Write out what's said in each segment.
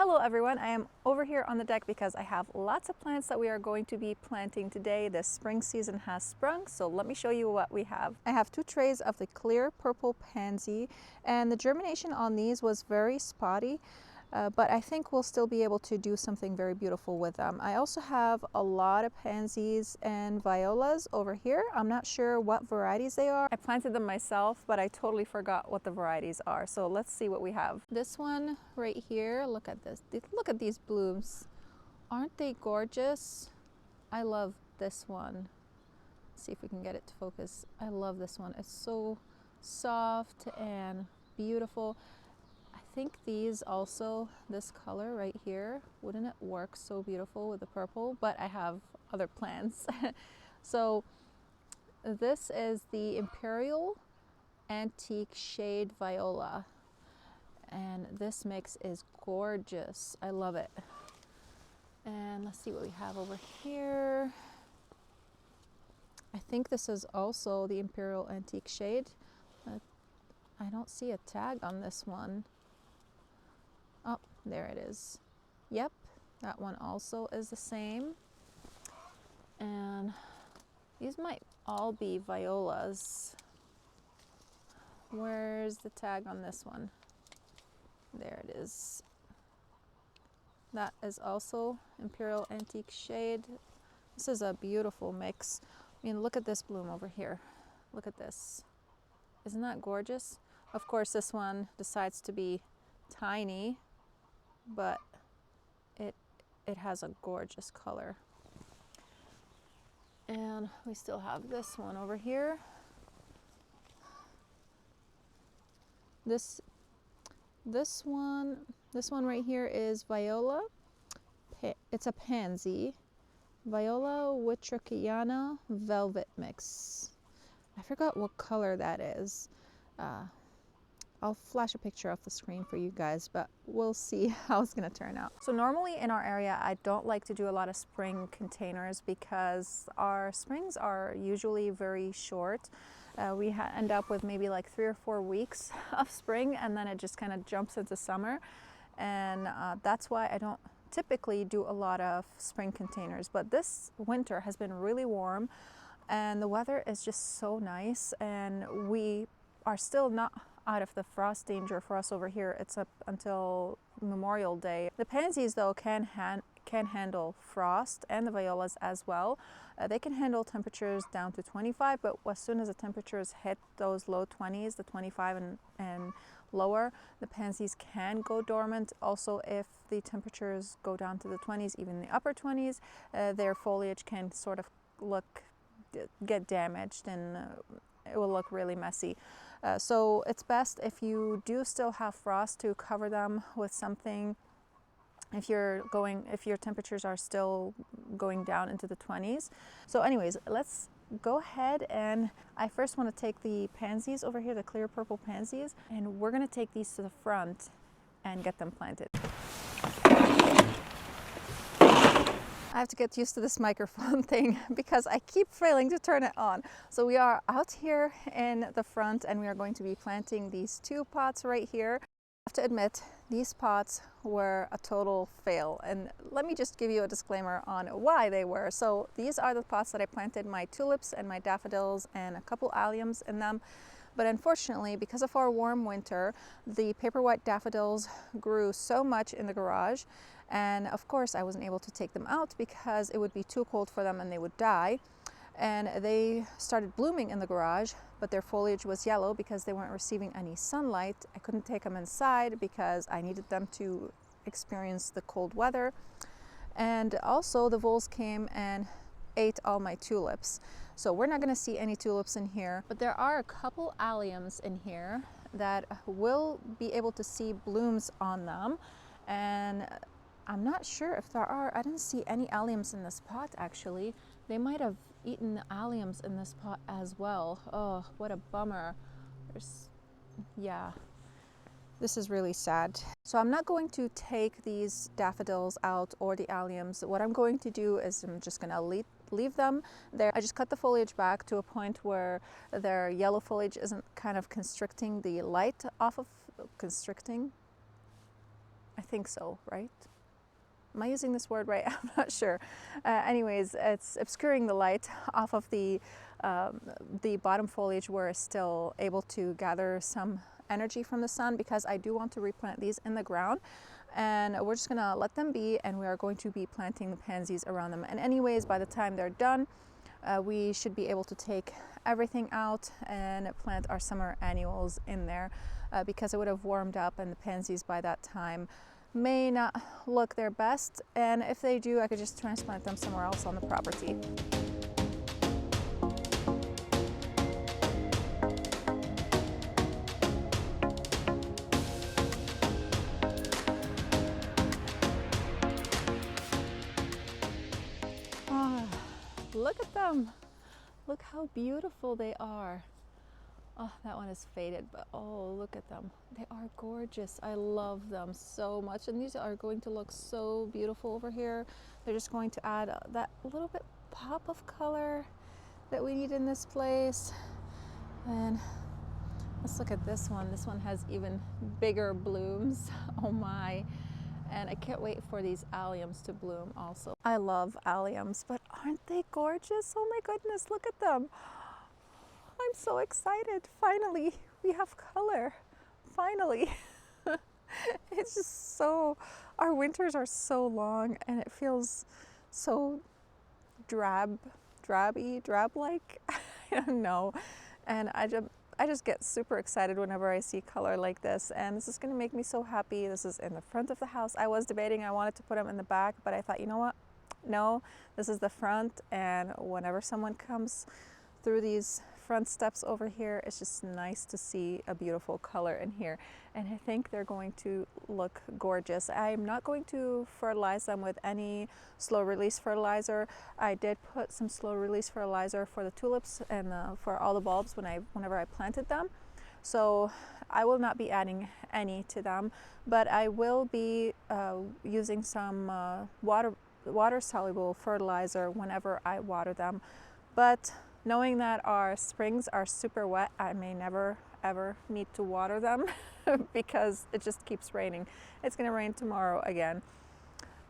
Hello everyone, I am over here on the deck because I have lots of plants that we are going to be planting today. The spring season has sprung, so let me show you what we have. I have 2 trays of the clear purple pansy, and the germination on these was very spotty, but I think we'll still be able to do something very beautiful with them. I also have a lot of pansies and violas over here. I'm not sure what varieties they are. I planted them myself, but I totally forgot what the varieties are. So let's see what we have. This one right here, look at this. Look at these blooms. Aren't they gorgeous? I love this one. Let's see if we can get it to focus. I love this one. It's so soft and beautiful. I think these also, this color right here, wouldn't it work so beautiful with the purple? But I have other plants. So this is the Imperial Antique Shade Viola, and this mix is gorgeous. I love it. And let's see what we have over here. I think this is also the Imperial Antique Shade. I don't see a tag on this one. Oh, there it is. Yep, that one also is the same. And these might all be violas. Where's the tag on this one? There it is. That is also Imperial Antique Shade. This is a beautiful mix. I mean, look at this bloom over here. Look at this. Isn't that gorgeous? Of course, this one decides to be tiny, but it has a gorgeous color. And we still have this one over here. This one right here is Viola. It's a pansy. Viola Witrickiana Velvet Mix. I forgot what color that is. I'll flash a picture off the screen for you guys, but we'll see how it's going to turn out. So normally in our area, I don't like to do a lot of spring containers because our springs are usually very short. We end up with maybe like 3 or 4 weeks of spring, and then it just kind of jumps into summer. And that's why I don't typically do a lot of spring containers. But this winter has been really warm, and the weather is just so nice, and we are still not out of the frost danger for us over here. It's up until Memorial Day. The pansies though can handle frost, and the violas as well. They can handle temperatures down to 25, but as soon as the temperatures hit those low 20s, the 25 and lower, the pansies can go dormant. Also, if the temperatures go down to the 20s, even the upper 20s, their foliage can sort of get damaged, and it will look really messy. So it's best if you do still have frost to cover them with something. If your temperatures are still going down into the 20s. So anyways, let's go ahead, and I first want to take the pansies over here, the clear purple pansies, and we're going to take these to the front and get them planted. I have to get used to this microphone thing because I keep failing to turn it on. So we are out here in the front, and we are going to be planting these 2 pots right here. I have to admit, these pots were a total fail, and let me just give you a disclaimer on why they were. So these are the pots that I planted my tulips and my daffodils and a couple alliums in them. But unfortunately, because of our warm winter, the paper white daffodils grew so much in the garage, and of course I wasn't able to take them out because it would be too cold for them and they would die. And they started blooming in the garage, but their foliage was yellow because they weren't receiving any sunlight. I couldn't take them inside because I needed them to experience the cold weather. And also the voles came and ate all my tulips. So we're not going to see any tulips in here, but there are a couple alliums in here that will be able to see blooms on them. And I'm not sure if there are. I didn't see any alliums in this pot actually. They might have eaten the alliums in this pot as well. Oh, what a bummer. Yeah, this is really sad. So I'm not going to take these daffodils out or the alliums. What I'm going to do is I'm just going to leave them there. I just cut the foliage back to a point where their yellow foliage isn't kind of constricting the light off of, constricting I think so, right? Am I using this word right? I'm not sure. Anyways, it's obscuring the light off of the bottom foliage where it's still able to gather some energy from the sun, because I do want to replant these in the ground. And we're just gonna let them be, and we are going to be planting the pansies around them. And anyways, by the time they're done, we should be able to take everything out and plant our summer annuals in there, because it would have warmed up, and the pansies by that time may not look their best, and if they do, I could just transplant them somewhere else on the property. Ah, look at them. Look how beautiful they are. Oh, that one is faded, but oh, look at them. They are gorgeous. I love them so much. And these are going to look so beautiful over here. They're just going to add that little bit pop of color that we need in this place. And let's look at this one. This one has even bigger blooms. Oh my. And I can't wait for these alliums to bloom also. I love alliums, but aren't they gorgeous? Oh my goodness, look at them. I'm so excited. Finally, we have color. Finally. It's just so, our winters are so long, and it feels so drab-like. I don't know. And I just get super excited whenever I see color like this, and this is going to make me so happy. This is in the front of the house. I was debating, I wanted to put them in the back, but I thought, you know what? No, this is the front, and whenever someone comes through these front steps over here, it's just nice to see a beautiful color in here, and I think they're going to look gorgeous. I'm not going to fertilize them with any slow release fertilizer. I did put some slow release fertilizer for the tulips and for all the bulbs whenever I planted them, so I will not be adding any to them, but I will be using some water soluble fertilizer whenever I water them. But knowing that our springs are super wet, I may never ever need to water them because it just keeps raining. It's gonna rain tomorrow again,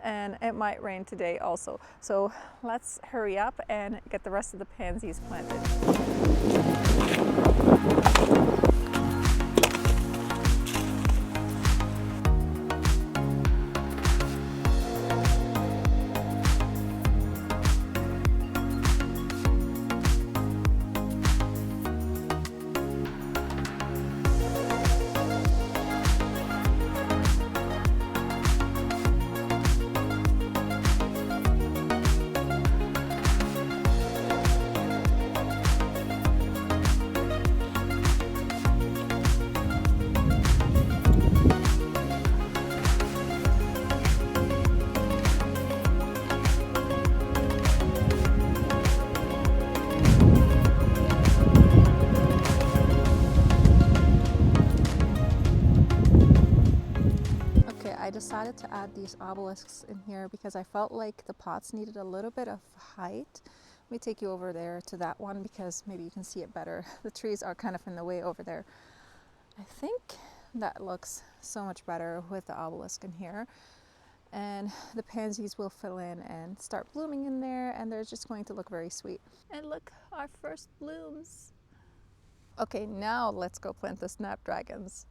and it might rain today also. So let's hurry up and get the rest of the pansies planted. I decided to add these obelisks in here because I felt like the pots needed a little bit of height. Let me take you over there to that one because maybe you can see it better. The trees are kind of in the way over there. I think that looks so much better with the obelisk in here. And the pansies will fill in and start blooming in there, and they're just going to look very sweet. And look, our first blooms. Okay, now let's go plant the snapdragons.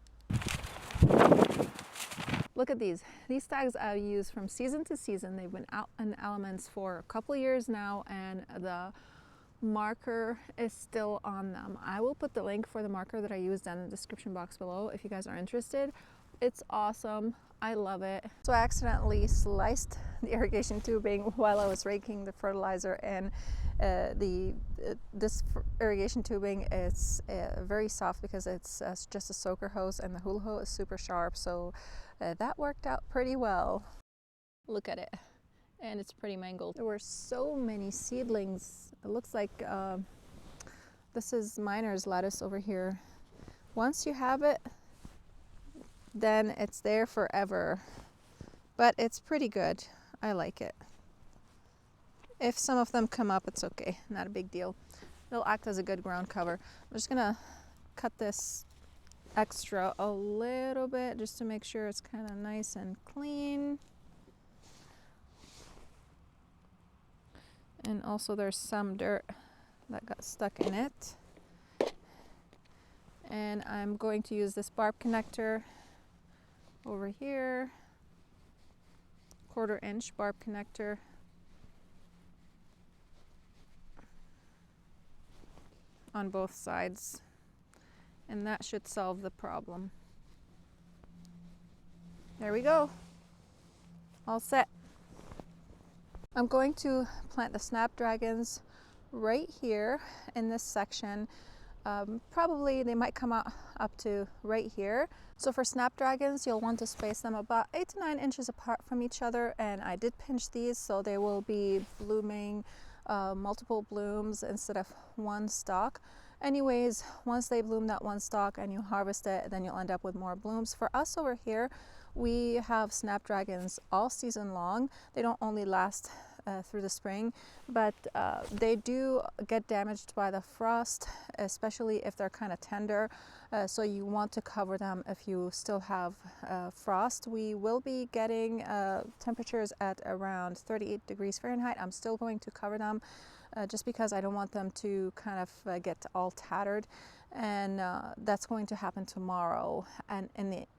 Look at these. These tags I use from season to season. They've been out in elements for a couple years now, and the marker is still on them. I will put the link for the marker that I used in the description box below if you guys are interested. It's awesome. I love it. So I accidentally sliced the irrigation tubing while I was raking the fertilizer, and this irrigation tubing is very soft because it's just a soaker hose, and the hula hose is super sharp, so that worked out pretty well. Look at it, and it's pretty mangled. There were so many seedlings. It looks like this is miner's lettuce over here. Once you have it, then it's there forever, but it's pretty good. I like it. If some of them come up, it's okay, not a big deal. They'll act as a good ground cover. I'm just gonna cut this extra a little bit just to make sure it's kind of nice and clean. And also there's some dirt that got stuck in it. And I'm going to use this barb connector over here, 1/4 inch barb connector. On both sides, and that should solve the problem. There we go, all set. I'm going to plant the Snapdragons right here in this section. Probably they might come out up to right here. So for Snapdragons, you'll want to space them about 8 to 9 inches apart from each other, and I did pinch these so they will be blooming multiple blooms instead of one stalk. Anyways, once they bloom that one stalk and you harvest it, then you'll end up with more blooms. For us over here, we have Snapdragons all season long. They don't only last through the spring, but they do get damaged by the frost, especially if they're kind of tender. So you want to cover them if you still have frost. We will be getting temperatures at around 38 degrees Fahrenheit. I'm still going to cover them just because I don't want them to kind of get all tattered, and that's going to happen tomorrow and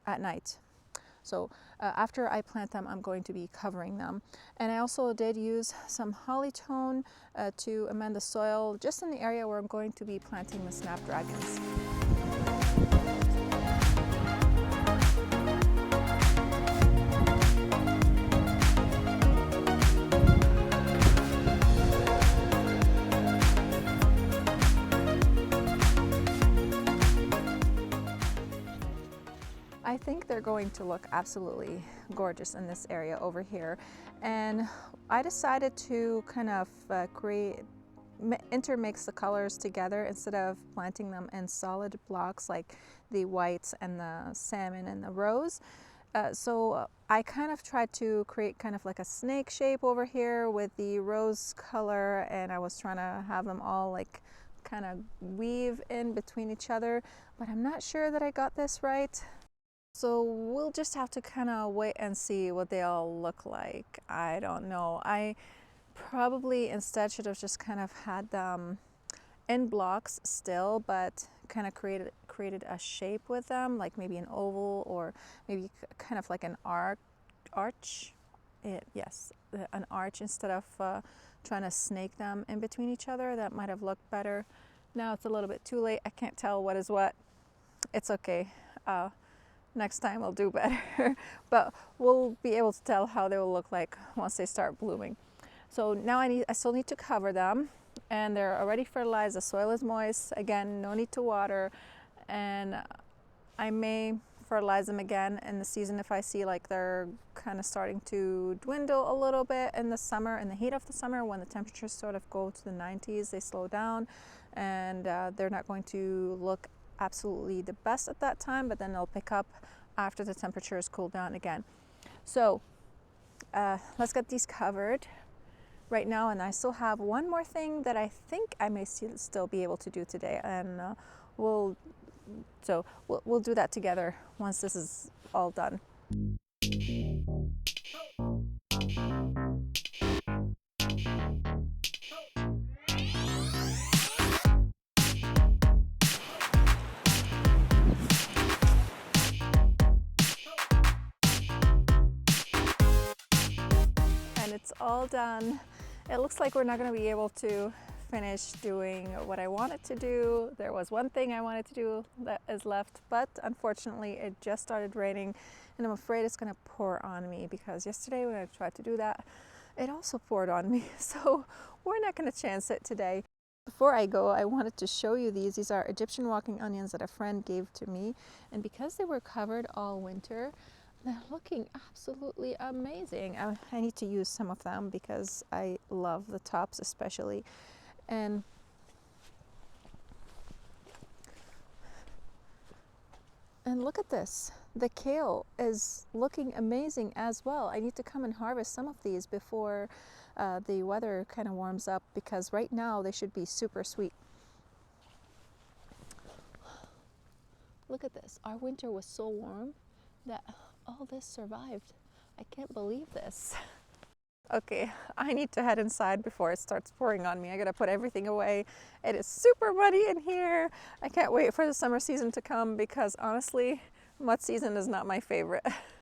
at night. So after I plant them, I'm going to be covering them. And I also did use some hollytone to amend the soil just in the area where I'm going to be planting the Snapdragons. I think they're going to look absolutely gorgeous in this area over here, and I decided to kind of intermix the colors together instead of planting them in solid blocks like the whites and the salmon and the rose. So I kind of tried to create kind of like a snake shape over here with the rose color, and I was trying to have them all like kind of weave in between each other, but I'm not sure that I got this right. So we'll just have to kind of wait and see what they all look like. I don't know. I probably instead should have just kind of had them in blocks still, but kind of created a shape with them, like maybe an oval or maybe kind of like an arch. Yes, an arch instead of trying to snake them in between each other. That might have looked better. Now it's a little bit too late. I can't tell what is what. It's okay. Next time I'll do better, but we'll be able to tell how they will look like once they start blooming. So now I still need to cover them, and they're already fertilized. The soil is moist. Again, no need to water, and I may fertilize them again in the season if I see like they're kind of starting to dwindle a little bit in the summer, in the heat of the summer, when the temperatures sort of go to the 90s, they slow down, and they're not going to look absolutely the best at that time, but then they'll pick up after the temperatures cool down again. So let's get these covered right now, and I still have one more thing that I think I may still be able to do today, and we'll do that together once this is all done. It's all done. It looks like we're not going to be able to finish doing what I wanted to do. There was one thing I wanted to do that is left, but unfortunately it just started raining, and I'm afraid it's going to pour on me, because yesterday when I tried to do that, it also poured on me. So we're not going to chance it today. Before I go, I wanted to show you these. These are Egyptian walking onions that a friend gave to me, and because they were covered all winter, they're looking absolutely amazing. I need to use some of them because I love the tops especially. And look at this. The kale is looking amazing as well. I need to come and harvest some of these before the weather kind of warms up, because right now they should be super sweet. Look at this. Our winter was so warm that all this survived. I can't believe this. Okay, I need to head inside before it starts pouring on me. I gotta put everything away. It is super muddy in here. I can't wait for the summer season to come because honestly, mud season is not my favorite.